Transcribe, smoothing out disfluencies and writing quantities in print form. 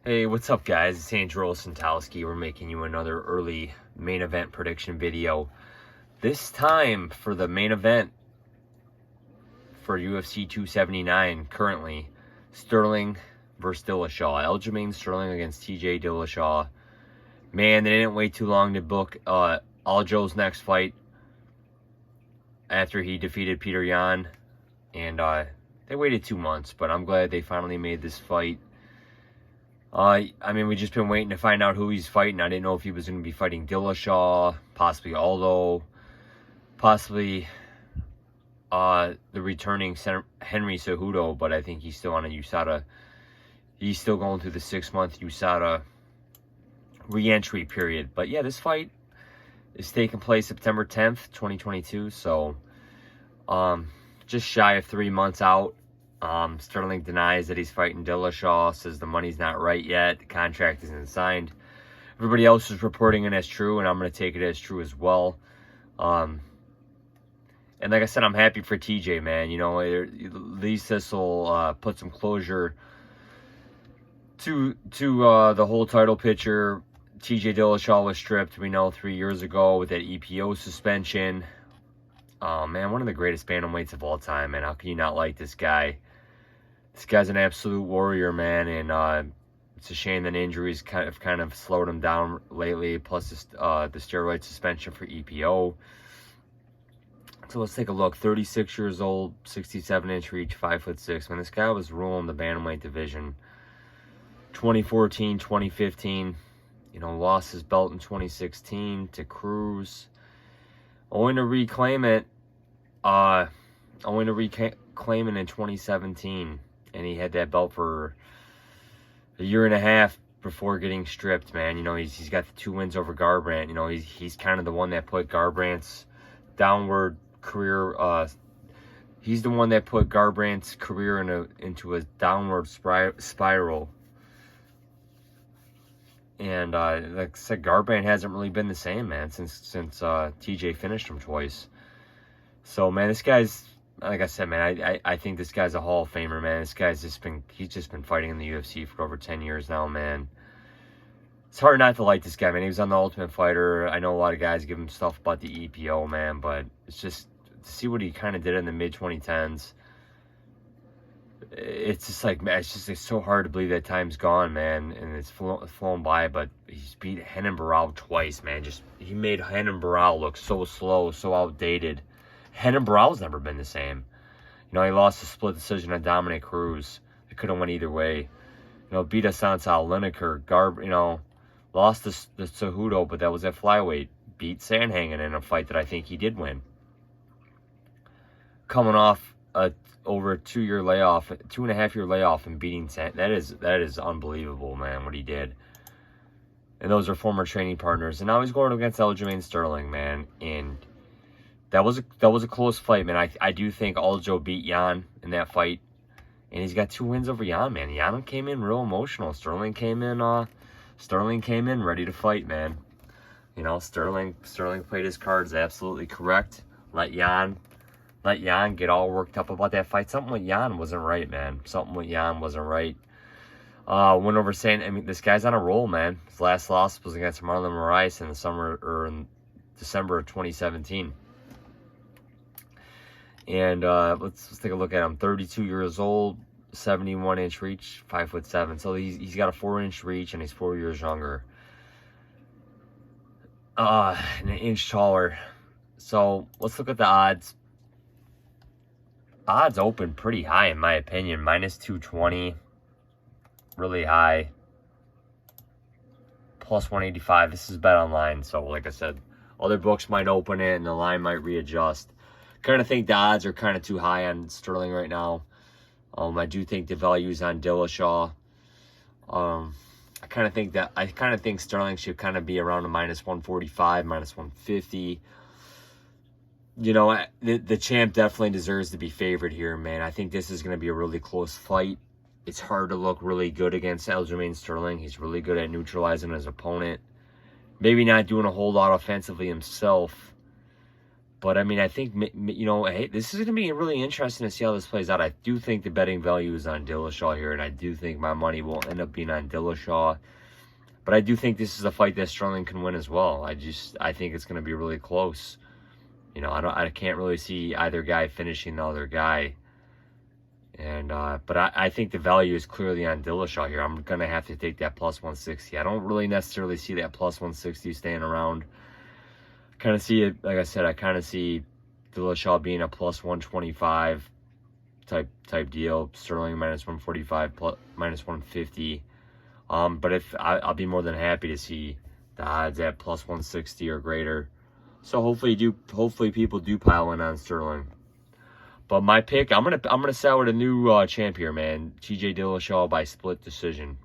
Hey, what's up, guys? It's Andrew Santowski. We're making you another early main event prediction video. This time for the main event for UFC 279 currently. Sterling versus Dillashaw. Aljamain Sterling against TJ Dillashaw. Man, they didn't wait too long to book Aljo's next fight after he defeated Peter Yan. And they waited 2 months, but I'm glad they finally made this fight. I mean, we've just been waiting to find out who he's fighting. I didn't know if he was going to be fighting Dillashaw, possibly Aldo, possibly the returning Henry Cejudo, but I think he's still on a USADA. He's still going through the 6-month USADA re-entry period. But yeah, this fight is taking place September 10th, 2022. So just shy of 3 months out. Sterling denies that he's fighting Dillashaw, says the money's not right yet, the contract isn't signed. Everybody else is reporting it as true, and I'm going to take it as true as well. And like I said, I'm happy for TJ, man. You know, at least this will put some closure to the whole title picture. TJ Dillashaw was stripped, we know, 3 years ago with that EPO suspension. Oh, man, one of the greatest bantamweights of all time, man. How can you not like this guy? This guy's an absolute warrior, man, and it's a shame that injuries kind of slowed him down lately, plus the steroid suspension for EPO. So let's take a look. 36 years old, 67-inch reach, 5'6". Man, this guy was ruling the bantamweight division. 2014, 2015, you know, lost his belt in 2016 to Cruz. Only to reclaim it in 2017. And he had that belt for a year and a half before getting stripped, man. You know, he's got the 2 wins over Garbrandt. You know, he's kind of the one that put Garbrandt's downward career. He's the one that put Garbrandt's career into a downward spiral. And like I said, Garbrandt hasn't really been the same, man, since TJ finished him twice. So, man, this guy's, like I said, man, I think this guy's a Hall of Famer, man. This guy's just been fighting in the UFC for over 10 years now, man. It's hard not to like this guy, man. He was on The Ultimate Fighter. I know a lot of guys give him stuff about the EPO, man, but it's just to see what he kind of did in the mid-2010s. It's just like, man, it's so hard to believe that time's gone, man, and it's flown by. But he's beat Renan Barão twice, man. He made Renan Barão look so slow, so outdated. Renan Barão's never been the same. You know, he lost a split decision on Dominic Cruz. It could have went either way. You know, beat Assunção, Lineker, you know, lost the Cejudo, but that was at flyweight. Beat Sandhagen in a fight that I think he did win. Coming off over a 2-year layoff, 2.5-year layoff, and beating that is unbelievable, man, what he did. And those are former training partners. And now he's going against Aljamain Sterling, man, and that was a close fight, man. I do think Aljo beat Yan in that fight, and he's got 2 wins over Yan, man. Yan came in real emotional. Sterling came in ready to fight, man. You know, Sterling played his cards absolutely correct. Let Yan get all worked up about that fight. Something with Yan wasn't right, man. Something with Yan wasn't right. Went over saying, I mean, this guy's on a roll, man. His last loss was against Marlon Moraes in in December of 2017. And let's take a look at him. 32 years old, 71-inch reach, 5'7". So he's got a 4-inch reach, and he's 4 years younger. And an inch taller. So let's look at the odds. Odds open pretty high, in my opinion. -220, really high. +185. This is bet online, so like I said, other books might open it and the line might readjust. Kind of think the odds are kind of too high on Sterling right now. I do think the value's on Dillashaw. I kind of think Sterling should kind of be around a -145, -150. You know, the champ definitely deserves to be favored here, man. I think this is going to be a really close fight. It's hard to look really good against Aljamain Sterling. He's really good at neutralizing his opponent. Maybe not doing a whole lot offensively himself. But I mean, I think, you know, hey, this is going to be really interesting to see how this plays out. I do think the betting value is on Dillashaw here, and I do think my money will end up being on Dillashaw. But I do think this is a fight that Sterling can win as well. I think it's going to be really close. You know, I can't really see either guy finishing the other guy. And but I think the value is clearly on Dillashaw here. I'm going to have to take that plus 160. I don't really necessarily see that plus 160 staying around. Kind of see it, like I said, I kind of see Dillashaw being a plus 125 type deal. Sterling minus 145, plus, minus 150. But if I'll be more than happy to see the odds at plus 160 or greater. So hopefully people do pile in on Sterling. But my pick, I'm gonna sell with a new champ here, man. TJ Dillashaw by split decision.